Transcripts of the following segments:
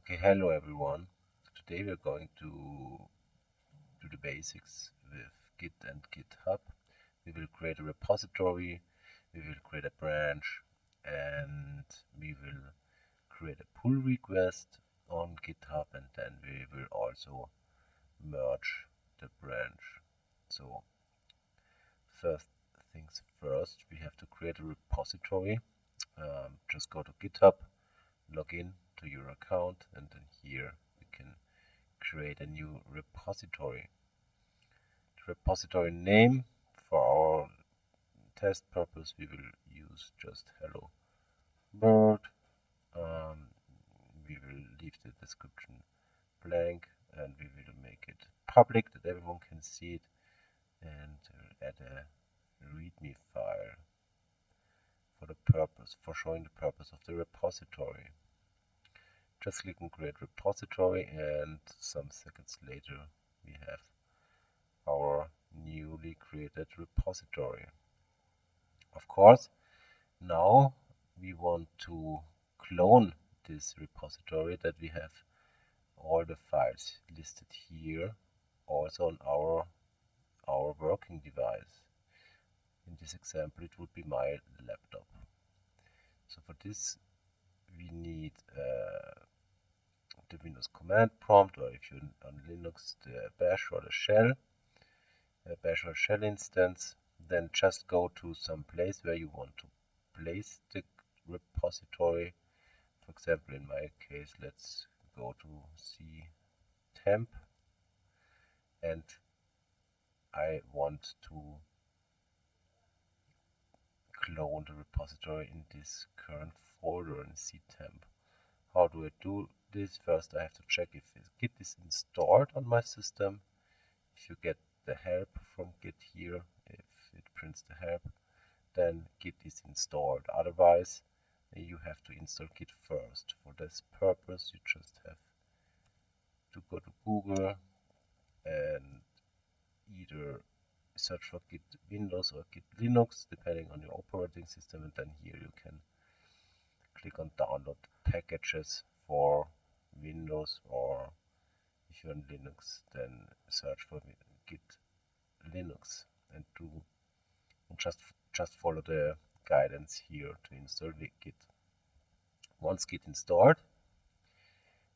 Okay, hello everyone. Today we're going to do the basics with Git and GitHub. We will create a repository, we will create a branch, and we will create a pull request on GitHub, and then we will also merge the branch. So first things first, we have to create a repository. Just go to GitHub, log in to your account, and then here you can create a new repository. The repository name, for our test purpose, we will use just hello world. We will leave the description blank, and we will make it public that everyone can see it, and add a readme file for showing the purpose of the repository. Just click on create repository, and some seconds later we have our newly created repository. Of course, now we want to clone this repository, that we have all the files listed here also on our working device. In this example, it would be my laptop. So for this we need the Windows command prompt, or if you're on Linux, the bash or the shell, bash or shell instance. Then just go to some place where you want to place the repository. For example, in my case, let's go to ctemp, and I want to clone the repository in this current folder in ctemp. How do I do this? First, I have to check if Git is installed on my system. If you get the help from Git here, if it prints the help, then Git is installed. Otherwise, you have to install Git first. For this purpose, you just have to go to Google and either search for Git Windows or Git Linux, depending on your operating system, and then here you can click on download packages for Windows, or if you're on Linux, then search for Git Linux and just follow the guidance here to install the Git. Once Git installed,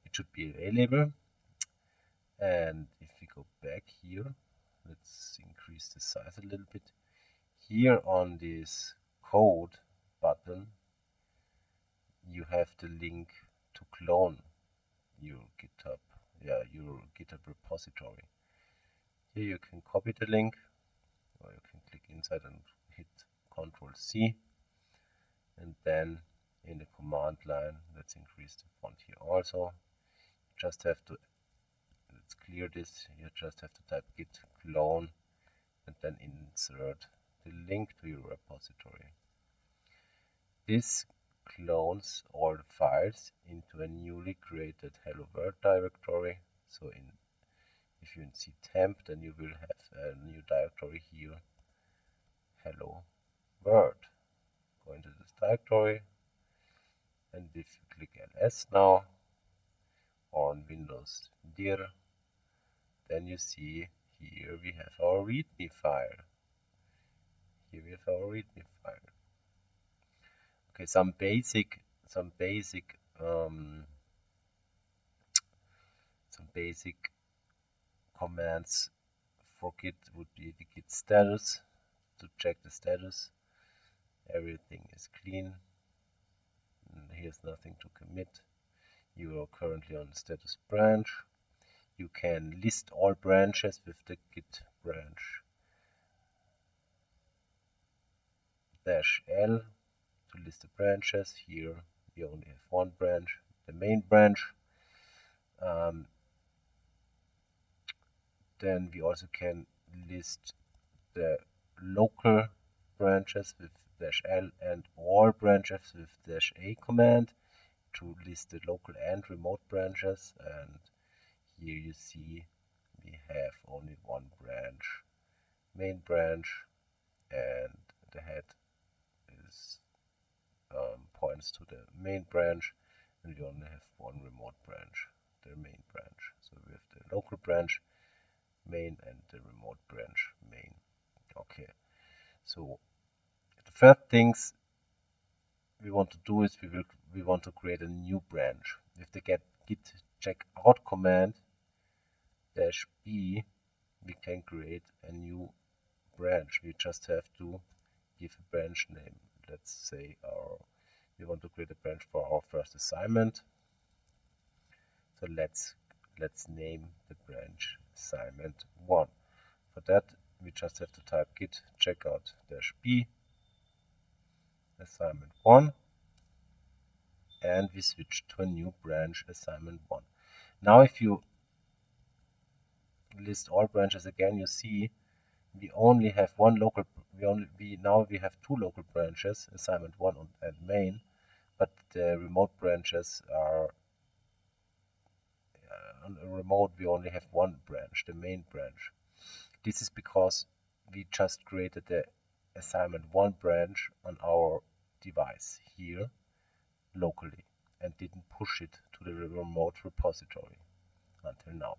it should be available, and if we go back here, let's increase the size a little bit. Here on this code button, you have the link to clone your GitHub repository. Here you can copy the link, or you can click inside and hit Ctrl C, and then in the command line, let's increase the font here also. Just have to, let's clear this, you just have to type git clone and then insert the link to your repository. This clones all the files into a newly created hello world directory. So if you're in ctemp, then you will have a new directory here, hello world. Go into this directory, and if you click ls now, or on Windows dir, then you see here we have our readme file. Okay, some basic commands for Git would be the git status, to check the status. Everything is clean. Here's nothing to commit. You are currently on the status branch. You can list all branches with the git branch -l to list the branches. Here we only have one branch, the main branch. Then we also can list the local branches with -l and all branches with -a command to list the local and remote branches. And here you see we have only one branch, main branch, and the head is points to the main branch, and we only have one remote branch, the main branch. So we have the local branch main and the remote branch main. Okay, so the first things we want to do is we want to create a new branch. With the git checkout command -b, we can create a new branch. We just have to give a branch name. Let's say we want to create a branch for our first assignment. So let's name the branch assignment 1. For that, we just have to type git checkout -b assignment 1, and we switch to a new branch assignment 1. Now if you list all branches again, you see we only have one local, now we have two local branches, assignment 1 and main, but the remote branches are on a remote we only have one branch, the main branch. This is because we just created the assignment 1 branch on our device here locally and didn't push it to the remote repository until now.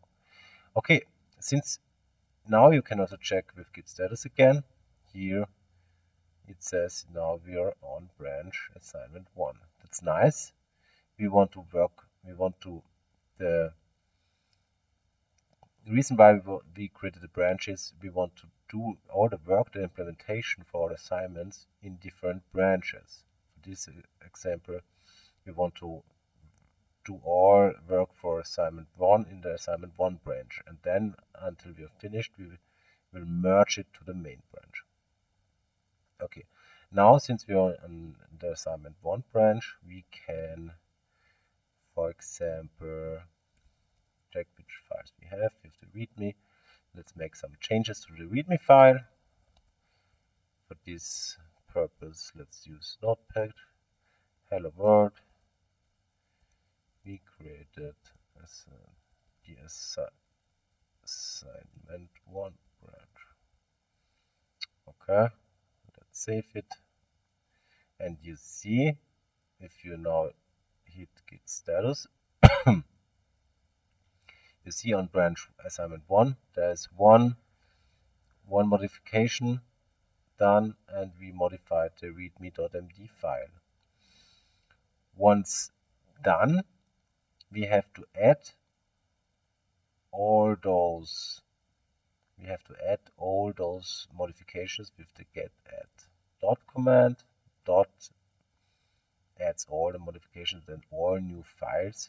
Okay, since now you can also check with git status again. Here it says now we are on branch assignment 1. That's nice. The reason why we created the branch is we want to do all the work, the implementation for our assignments in different branches. For this example, we want to do all work for assignment 1 in the assignment 1 branch, and then until we are finished, we will merge it to the main branch. Okay, now since we are on the assignment 1 branch, we can, for example, check which files we have with the README. Let's make some changes to the README file. For this purpose, let's use Notepad. Hello world. We created the assignment 1 branch. Okay, let's save it. And you see, if you now hit git status, you see on branch assignment 1 there's one modification done, and we modified the readme.md file. Once done, we have to add all those modifications with the get add dot command. Dot adds all the modifications and all new files,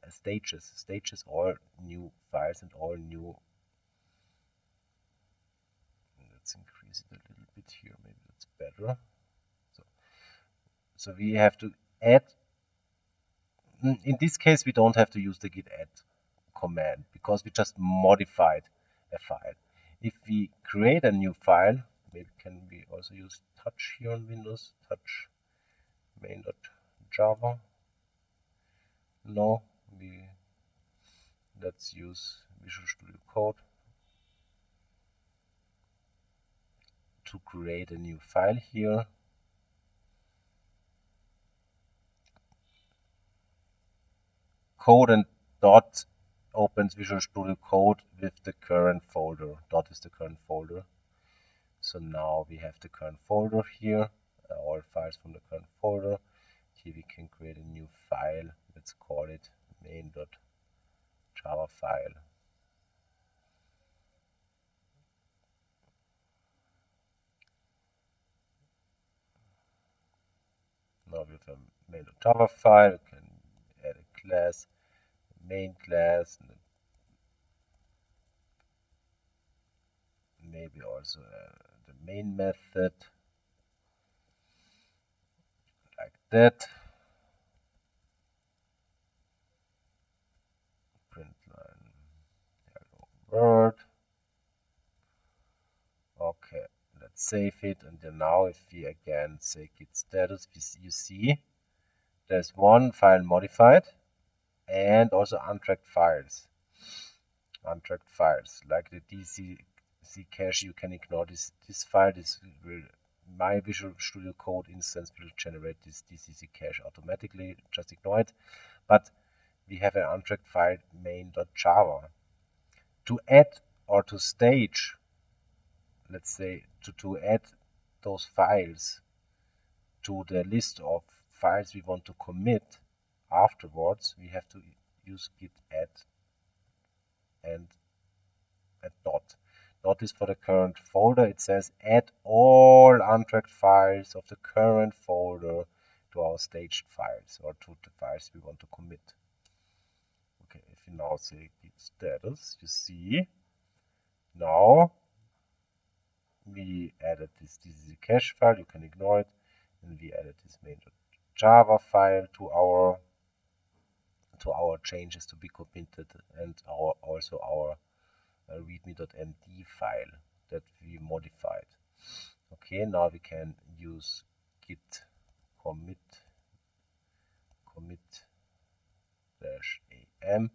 stages all new files and all new. Let's increase it a little bit here, maybe that's better. So we have to add. In this case, we don't have to use the git add command because we just modified a file. If we create a new file, maybe can we also use touch here on Windows, touch main.java. No, let's use Visual Studio Code to create a new file here. Code and dot opens Visual Studio Code with the current folder. Dot is the current folder. So now we have the current folder here, all files from the current folder. Here we can create a new file. Let's call it main.java file. Now with a main.java file, we can add a class, main class, and maybe also the main method, like that. Print line hello world. Okay, let's save it, and then now if we again say git status, you see there's one file modified and also untracked files. Untracked files like the DC cache, you can ignore this file. This will my Visual Studio Code instance will generate this DCC cache automatically. Just ignore it. But we have an untracked file main.java. To add or to stage, let's say, to add those files to the list of files we want to commit afterwards, we have to use git add and a dot. Dot is for the current folder. It says add all untracked files of the current folder to our staged files or to the files we want to commit. Okay, if you now say git status, you see now we added this DCC cache file. You can ignore it, and we added this main.java file to our changes to be committed, and also our readme.md file that we modified. Okay, now we can use git commit -am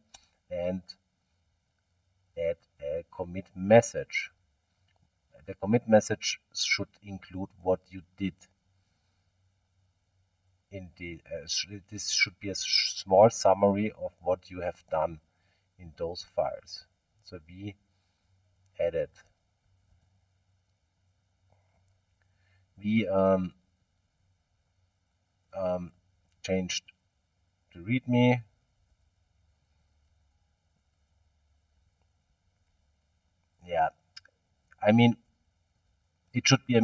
and add a commit message. The commit message should include what you did in the this should be a small summary of what you have done in those files. So we added, we changed the readme, yeah, I mean it should be a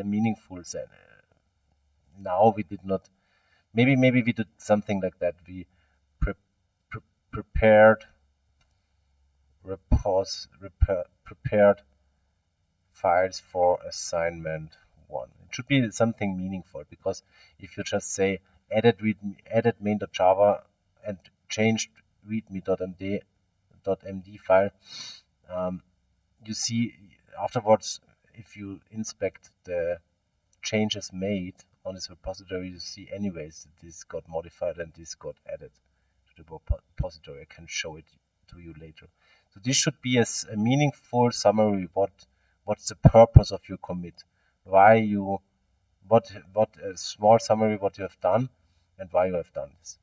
meaningful set. Now we did not, maybe we did something like that. We prepared files for assignment 1. It should be something meaningful, because if you just say added main.java and changed readme.md file, you see afterwards, if you inspect the changes made on this repository, you see anyways that this got modified and this got added to the repository. I can show it to you later. So this should be a meaningful summary. What's the purpose of your commit? Why you, what a small summary what you have done and why you have done this.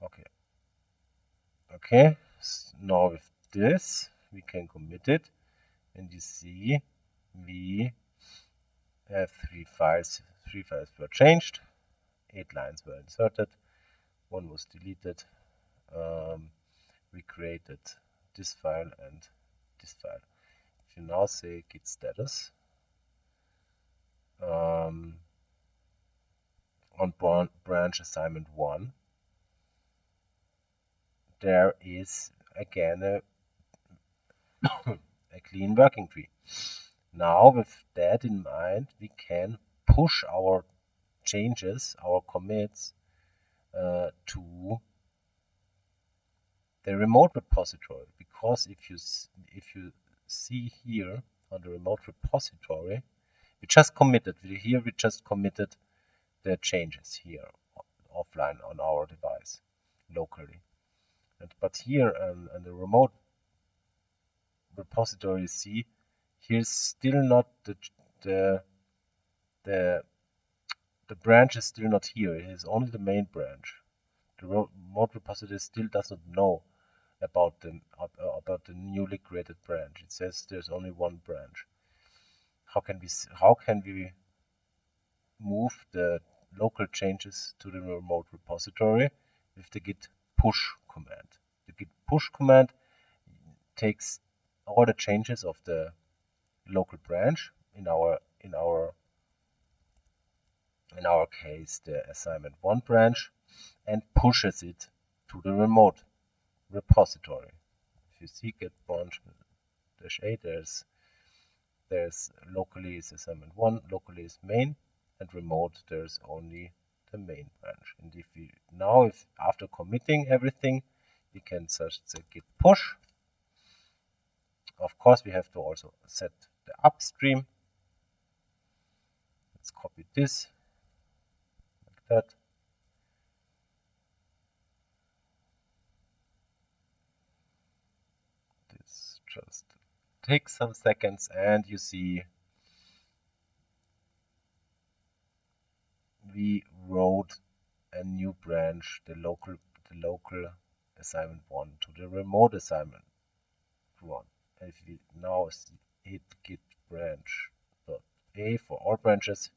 Okay. Okay. Now with this we can commit it, and you see we have 3 files. 3 files were changed, 8 lines were inserted, 1 was deleted. We created this file and this file. If you now say git status on branch assignment 1, there is again a clean working tree. Now with that in mind, we can push our changes, our commits to the remote repository, because if you see here on the remote repository, we just committed the changes here offline on our device locally, but here on the remote repository, you see here's still not the branch is still not here. It is only the main branch. The remote repository still does not know about the newly created branch. It says there's only one branch. How can we move the local changes to the remote repository? With the git push command. The git push command takes all the changes of the local branch, in our case the assignment 1 branch, and pushes it to the remote repository. If you see git branch -a, there's locally is assignment 1, locally is main, and remote there's only the main branch. And if after committing everything, we can search the git push. Of course, we have to also set the upstream. Let's copy this like that. This just takes some seconds, and you see we wrote a new branch, the local assignment 1 to the remote assignment 1. And if we now hit git branch .a for all branches,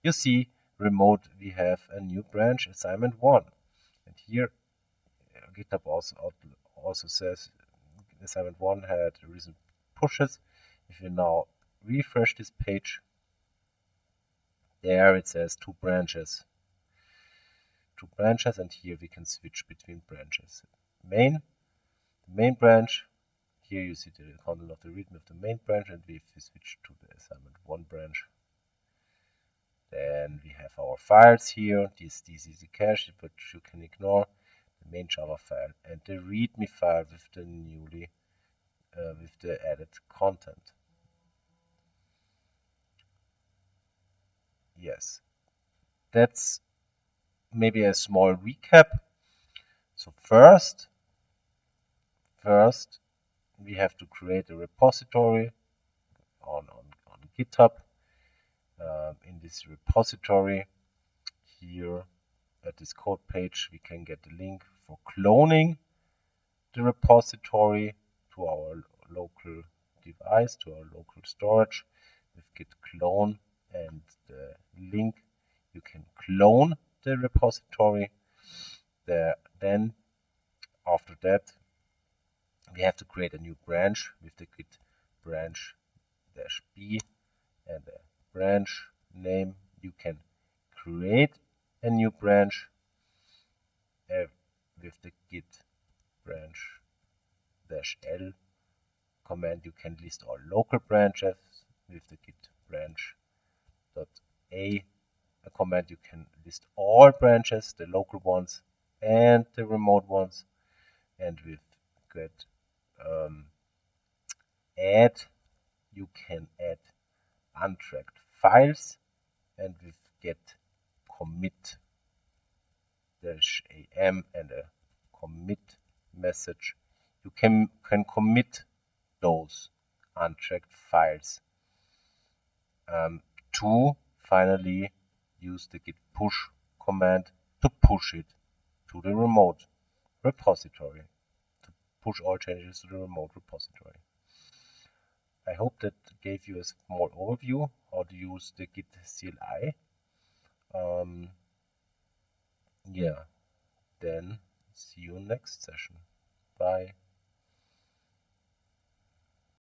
you see remote we have a new branch assignment 1. And here GitHub also says assignment 1 had recent pushes. If you now refresh this page, there it says two branches, and here we can switch between branches. The main branch, here you see the content of the readme of the main branch, and if we switch to the assignment 1 branch, then we have our files here, this DCC cache, but you can ignore the main Java file and the readme file with the with the added content. Yes, that's maybe a small recap. So first we have to create a repository on GitHub. In this repository here at this code page, we can get the link for cloning the repository to our local device, to our local storage with Git Clone and the link. You can clone the repository. Then after that, we have to create a new branch with the git branch -b and the branch name. You can create a new branch with the git branch -l command. You can list all local branches with the git branch .a command. You can list all branches, the local ones and the remote ones. And with git add, you can add untracked files, and with get commit -am and a commit message, you can commit those untracked files. To finally use the git push command to push it to the remote repository, to push all changes to the remote repository. I hope that gave you a small overview how to use the Git CLI. Yeah, then see you next session. Bye.